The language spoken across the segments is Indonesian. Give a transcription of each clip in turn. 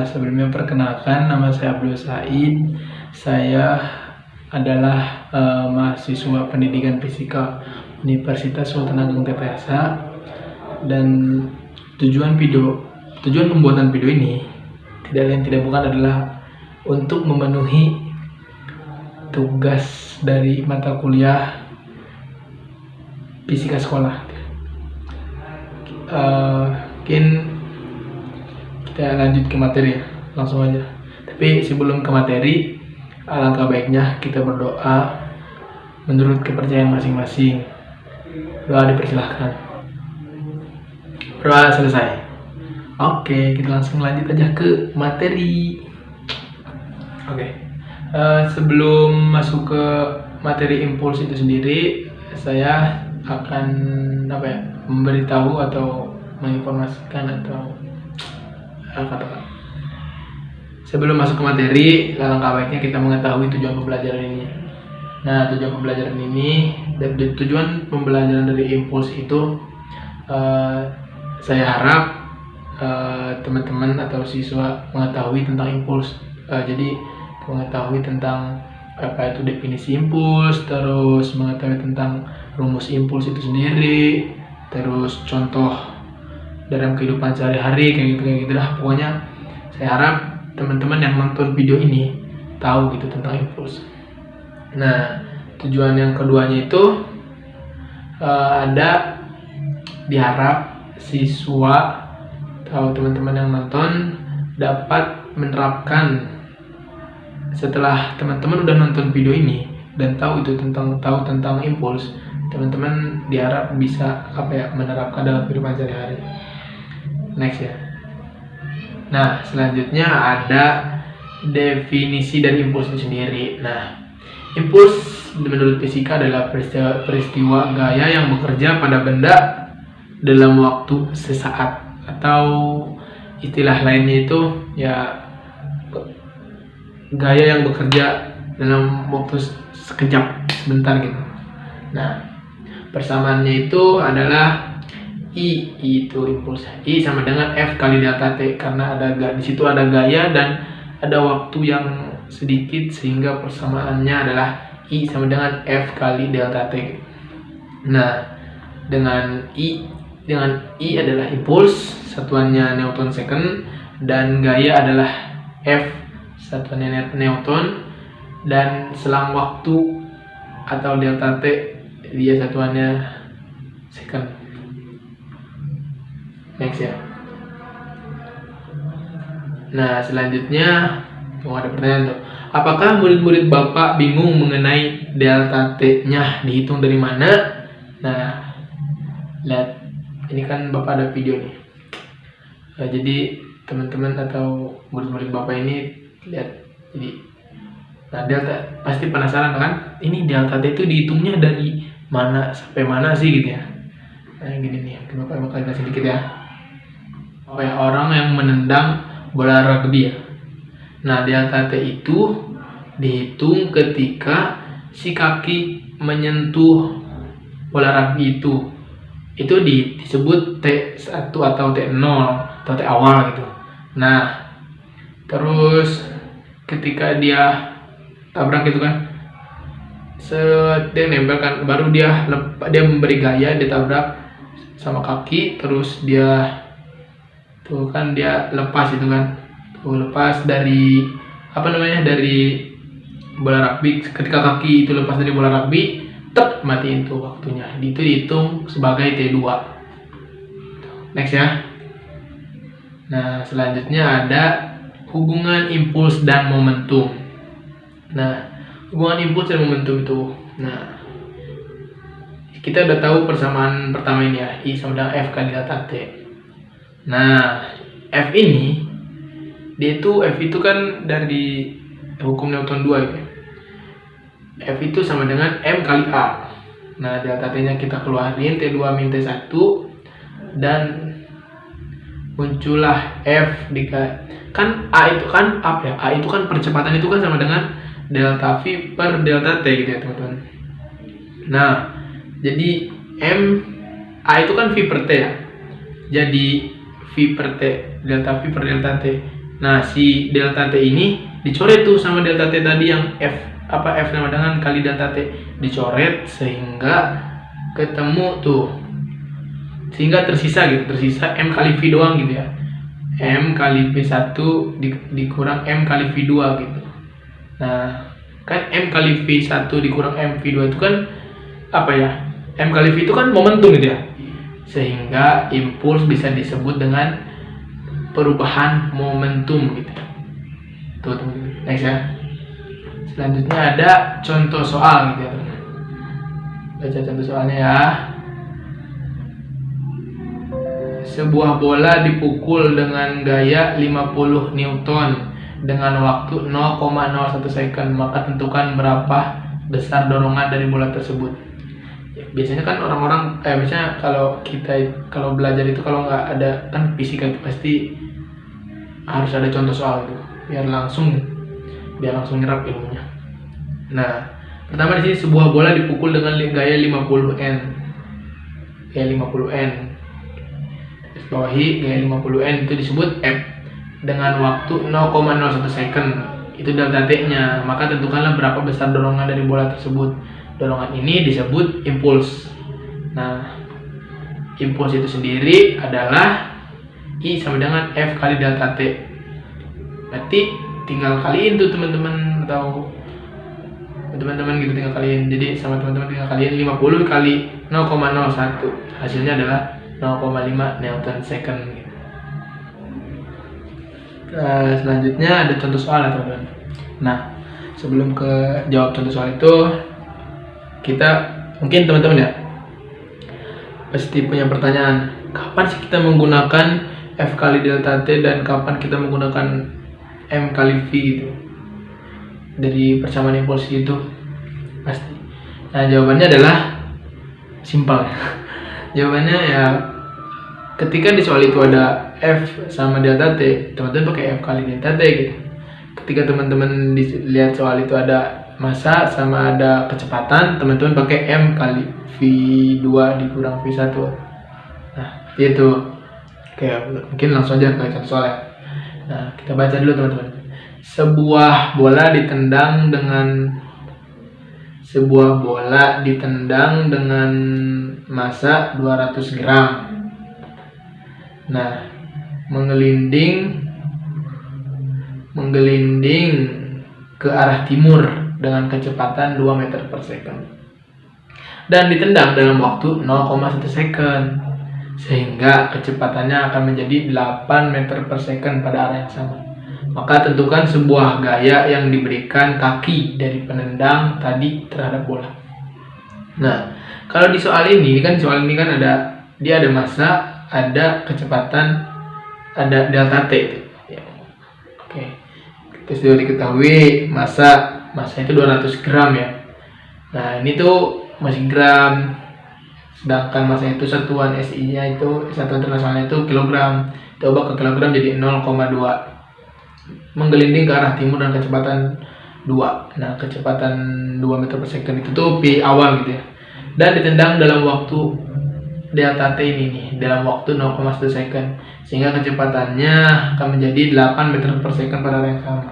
Sebelumnya perkenalkan, nama saya Abdul Said. Saya adalah mahasiswa pendidikan fisika Universitas Sultan Agung TPSA, dan tujuan pembuatan video ini tidak lain tidak bukan adalah untuk memenuhi tugas dari mata kuliah fisika sekolah. Mungkin kita lanjut ke materi ya, langsung aja. Tapi sebelum ke materi, alangkah baiknya kita berdoa menurut kepercayaan masing-masing. Doa dipersilahkan. Doa selesai. Oke, kita langsung lanjut aja ke materi. Sebelum masuk ke materi impuls itu sendiri, saya akan memberitahu atau menginformasikan atau katakan. Sebelum masuk ke materi, alangkah baiknya kita mengetahui tujuan pembelajaran ini. Nah, tujuan pembelajaran dari impuls itu, saya harap teman-teman atau siswa mengetahui tentang impuls. Jadi mengetahui tentang apa itu definisi impuls, terus mengetahui tentang rumus impuls itu sendiri, terus contoh dalam kehidupan sehari-hari kayak gitu lah. Pokoknya saya harap teman-teman yang nonton video ini tahu gitu tentang impuls. Nah, tujuan yang keduanya itu diharap siswa atau teman-teman yang nonton dapat menerapkan. Setelah teman-teman udah nonton video ini dan tahu tentang impuls, teman-teman diharap bisa menerapkan dalam kehidupan sehari-hari. Next ya. Nah, selanjutnya ada definisi dari impuls itu sendiri. Nah, impuls menurut fisika adalah peristiwa gaya yang bekerja pada benda dalam waktu sesaat, atau istilah lainnya itu ya gaya yang bekerja dalam waktu sekejap, sebentar gitu. Nah, persamaannya itu adalah I itu impuls. I sama dengan F kali delta T, karena di situ ada gaya dan ada waktu yang sedikit, sehingga persamaannya adalah I sama dengan F kali delta T. Nah, dengan I adalah impuls, satuannya Newton second, dan gaya adalah F, satuannya Newton, dan selang waktu atau delta T dia satuannya second. Next ya. Nah, selanjutnya ada pertanyaan tuh. Apakah murid-murid Bapak bingung mengenai delta T-nya dihitung dari mana? Nah, lihat. Ini kan Bapak ada video nih. Jadi teman-teman atau murid-murid Bapak ini lihat. Nah, delta pasti penasaran kan? Ini delta T itu dihitungnya dari mana sampai mana sih gitu ya? Nah, gini nih, Bapak bakal jelasin sedikit ya. Orang yang menendang bola rugby ya. Nah, delta T itu dihitung ketika si kaki menyentuh bola rugby itu disebut T1 atau T0 atau T awal gitu. Nah, terus ketika dia tabrak gitu kan, dia nempel kan, baru dia memberi gaya, dia tabrak sama kaki, terus dia lepas itu kan, lepas dari dari bola rugby. Ketika kaki itu lepas dari bola rugby, matiin tuh waktunya. Itu dihitung sebagai T2. Next ya. Nah, selanjutnya ada hubungan impuls dan momentum. Nah, hubungan impuls dan momentum itu. Nah, kita udah tahu persamaan pertama ini ya, I sama dengan F kali delta T. Nah, F itu kan dari hukum Newton 2 gitu. F itu sama dengan M kali A. Nah, delta T-nya kita keluarin, T2 min T1, dan muncullah F kan A itu kan A itu kan percepatan itu kan sama dengan delta V per delta T gitu ya teman-teman. Nah, jadi A itu kan V per T ya. Jadi V per T, delta V per delta T. Nah, si delta T ini dicoret tuh sama delta T tadi yang F sama dengan kali delta T, dicoret sehingga ketemu tuh, sehingga tersisa M kali V doang gitu ya, M kali V1 dikurang M kali V2 gitu. Nah, kan M kali V1 dikurang M V2 itu kan apa ya, M kali V itu kan momentum gitu ya, sehingga impuls bisa disebut dengan perubahan momentum gitu. Tuh teman-teman, next ya. Selanjutnya ada contoh soal gitu ya teman. Baca contoh soalnya ya. Sebuah bola dipukul dengan gaya 50 Newton dengan waktu 0,01 second, maka tentukan berapa besar dorongan dari bola tersebut. Biasanya kan orang-orang misalnya kalau belajar itu, kalau nggak ada kan fisika itu pasti harus ada contoh soal itu biar langsung nyerap ilmunya. Nah, pertama di sini sebuah bola dipukul dengan gaya 50 N. Gaya 50 N. Bawahi gaya 50 N itu disebut F dengan waktu 0,01 second. Itu delta T-nya. Maka tentukanlah berapa besar dorongan dari bola tersebut. Dorongan ini disebut impuls. Nah, impuls itu sendiri adalah I sama dengan F kali delta T. Berarti tinggal kaliin tuh teman-teman, atau teman-teman gitu tinggal kaliin. Jadi sama teman-teman tinggal kaliin 50 kali 0,01. Hasilnya adalah 0,5 Newton second. Nah, selanjutnya ada contoh soal ya teman-teman. Nah, sebelum ke jawab contoh soal itu, kita mungkin teman-teman ya pasti punya pertanyaan, kapan sih kita menggunakan F kali delta T dan kapan kita menggunakan M kali V gitu dari persamaan impuls itu pasti. Nah, jawabannya adalah simpel. Jawabannya ya, ketika di soal itu ada F sama delta T, teman-teman pakai F kali delta T gitu. Ketika teman-teman lihat soal itu ada massa sama ada kecepatan, teman-teman pakai M kali V2 dikurang V1. Nah, itu. Oke, mungkin langsung aja ke contoh soal ya. Nah, kita baca dulu teman-teman. Sebuah bola ditendang dengan massa 200 gram. Nah, menggelinding ke arah timur dengan kecepatan 2 meter per second dan ditendang dalam waktu 0,1 second, sehingga kecepatannya akan menjadi 8 meter per second pada arah yang sama. Maka tentukan sebuah gaya yang diberikan kaki dari penendang tadi terhadap bola. Nah, kalau di soal ini kan ada massa, ada kecepatan, ada delta T itu. Ya. Oke. Terus sudah diketahui massa itu 200 gram ya. Nah, ini tuh masih gram, sedangkan massa itu satuan SI-nya itu, satuan internasionalnya itu kilogram. Kita ubah ke kilogram jadi 0,2. Menggelinding ke arah timur dengan kecepatan 2. Nah, kecepatan 2 meter per second itu tuh P awal gitu ya. Dan ditendang dalam waktu delta T ini nih, dalam waktu 0,1 second, sehingga kecepatannya akan menjadi 8 meter per second pada arah yang sama.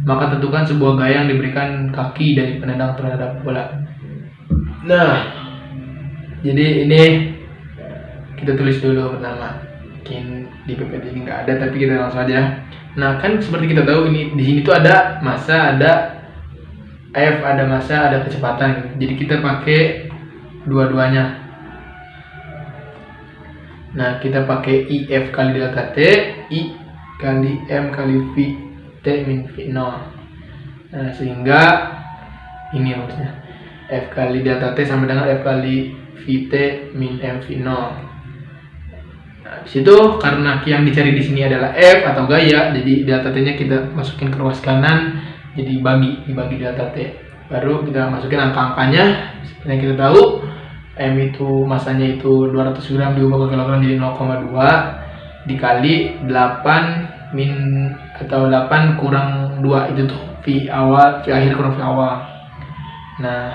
Maka tentukan sebuah gaya yang diberikan kaki dari penendang terhadap bola. Nah, jadi ini kita tulis dulu pertama. Mungkin di PPT ini nggak ada, tapi kita langsung aja. Nah, kan seperti kita tahu ini di sini tuh ada massa, ada F, ada massa, ada kecepatan. Jadi kita pakai dua-duanya. Nah, kita pakai IF kali delta T, I kali M kali V T min V0. Nah, sehingga ini maksudnya F kali delta T sama dengan F kali VT min M V0. Nah, disitu karena yang dicari di sini adalah F atau gaya, jadi delta T-nya kita masukin ke ruas kanan, jadi dibagi delta T. Baru kita masukin angka-angkanya. Seperti yang kita tahu, M itu masanya itu 200 gram diubah ke kilogram jadi 0,2 dikali 8 min atau 8 kurang 2 itu tuh V akhir kurang V awal. Nah,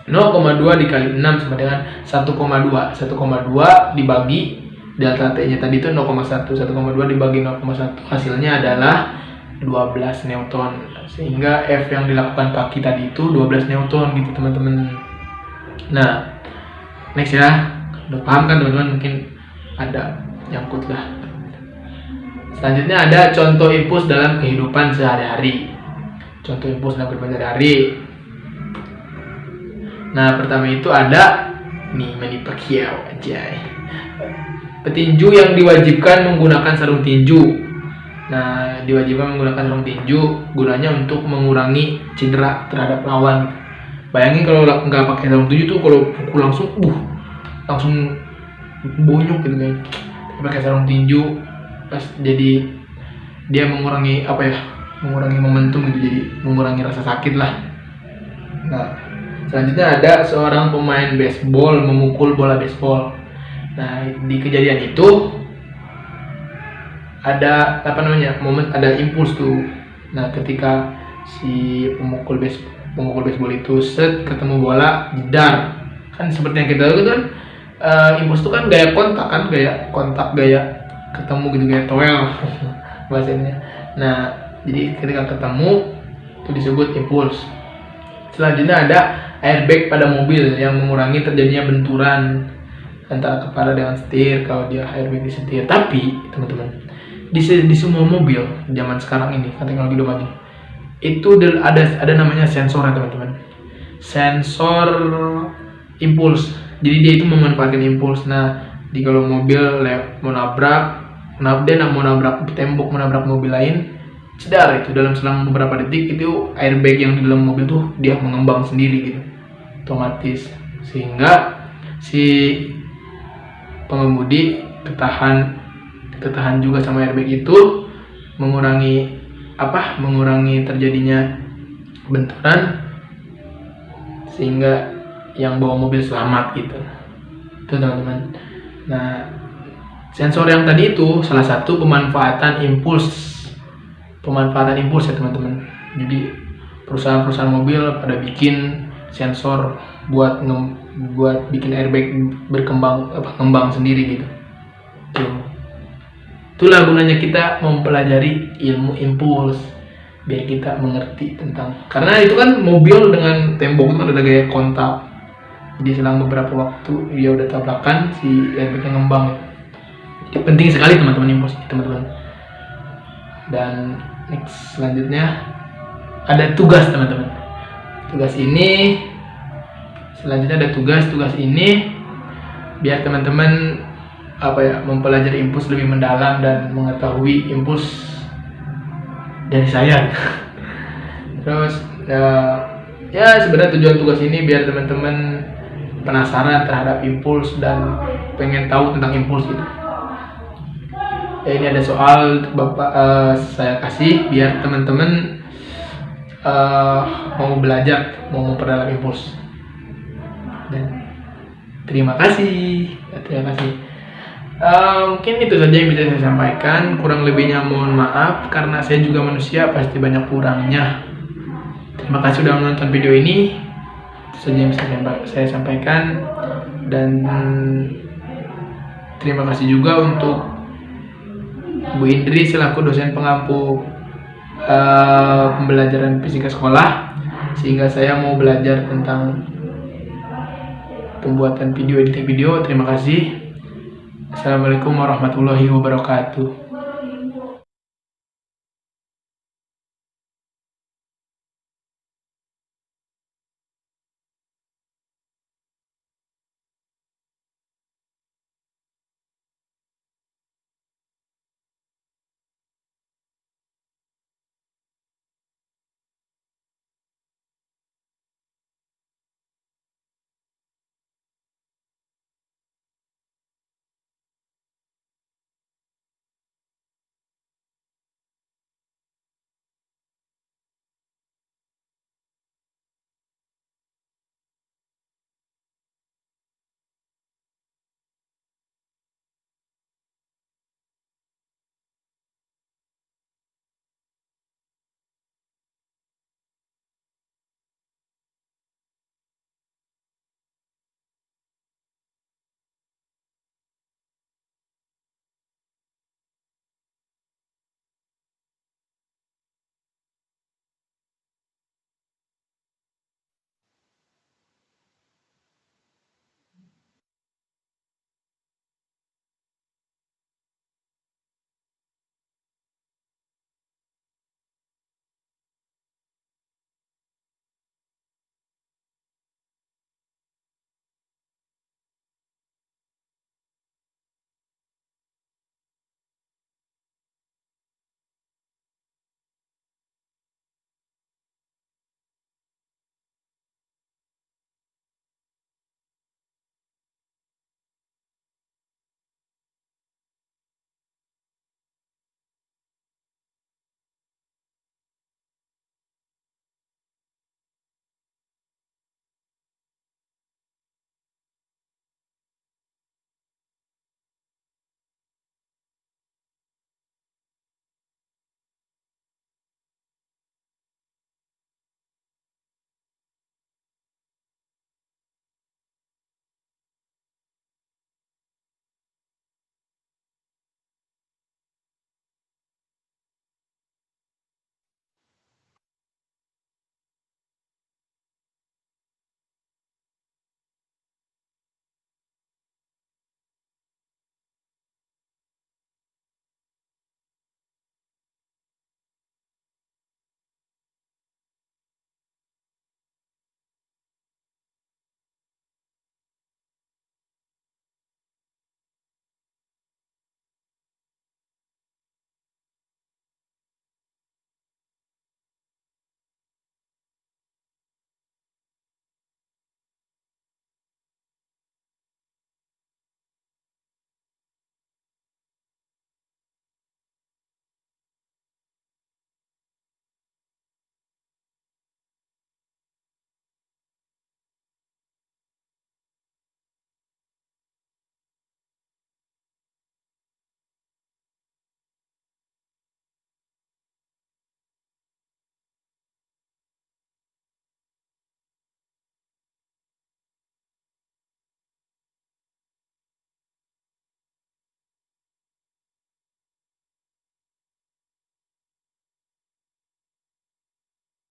0,2 dikali 6 sama dengan 1,2. 1,2 dibagi delta T nya tadi itu 0,1, 1,2 dibagi 0,1 hasilnya adalah 12 Newton, sehingga F yang dilakukan kaki tadi itu 12 Newton gitu teman-teman. Nah next ya, udah paham kan teman-teman? Mungkin ada nyangkut lah. Selanjutnya ada contoh impuls dalam kehidupan sehari-hari. Contoh impuls dalam kehidupan sehari-hari. Nah pertama itu ada nih Manny Pacquiao aja. Petinju yang diwajibkan menggunakan sarung tinju. Nah, diwajibkan menggunakan sarung tinju gunanya untuk mengurangi cedera terhadap lawan. Bayangin kalau nggak pakai sarung tinju tuh kalau pukul langsung bonyok gitu kan. Pakai sarung tinju pas jadi dia mengurangi mengurangi momentum gitu, jadi mengurangi rasa sakit lah. Nah, selanjutnya ada seorang pemain baseball memukul bola baseball. Nah, di kejadian itu ada ada impuls tuh. Nah ketika si pemukul baseball itu ketemu bola jedar, kan seperti yang kita tahu kan, impuls itu kan gaya kontak gaya ketemu gitu, gaya toel bahasanya. Nah jadi ketika ketemu itu disebut impuls. Selanjutnya ada airbag pada mobil yang mengurangi terjadinya benturan antara kepala dengan setir kalau dia airbag di setir. Tapi teman-teman, di semua mobil zaman sekarang ini kan teknologi udah maju, itu ada namanya sensor ya teman-teman, sensor impuls. Jadi dia itu memanfaatkan impuls. Nah di kalau mobil mau nabrak tembok, mau nabrak mobil lain, cedar itu dalam selang beberapa detik, itu airbag yang di dalam mobil tuh dia mengembang sendiri gitu otomatis, sehingga si pengemudi ketahan juga sama airbag itu, mengurangi terjadinya benturan, sehingga yang bawa mobil selamat gitu. Itu teman-teman. Nah sensor yang tadi itu salah satu pemanfaatan impuls ya teman-teman. Jadi perusahaan mobil pada bikin sensor buat bikin airbag ngembang sendiri gitu. Itulah gunanya kita mempelajari ilmu impuls, biar kita mengerti tentang, karena itu kan mobil dengan tembok itu ada gaya kontak, jadi selang beberapa waktu dia udah tabrakan, si airbagnya ngembang. Jadi penting sekali teman-teman impuls teman-teman. Dan next selanjutnya ada tugas teman-teman. Selanjutnya ada tugas ini biar teman-teman mempelajari impuls lebih mendalam dan mengetahui impuls dari saya. Terus ya sebenarnya tujuan tugas ini biar teman-teman penasaran terhadap impuls dan pengen tahu tentang impuls gitu. Ya, ini ada soal saya kasih biar teman-teman mau belajar, mau memperdalam impuls. Dan terima kasih. Mungkin itu saja yang bisa saya sampaikan. Kurang lebihnya mohon maaf, karena saya juga manusia, pasti banyak kurangnya. Terima kasih sudah menonton video ini. Itu saja yang bisa saya sampaikan. Dan terima kasih juga untuk Bu Indri selaku dosen pengampu pembelajaran fisika sekolah, sehingga saya mau belajar tentang pembuatan editing video. Terima kasih. Assalamualaikum warahmatullahi wabarakatuh.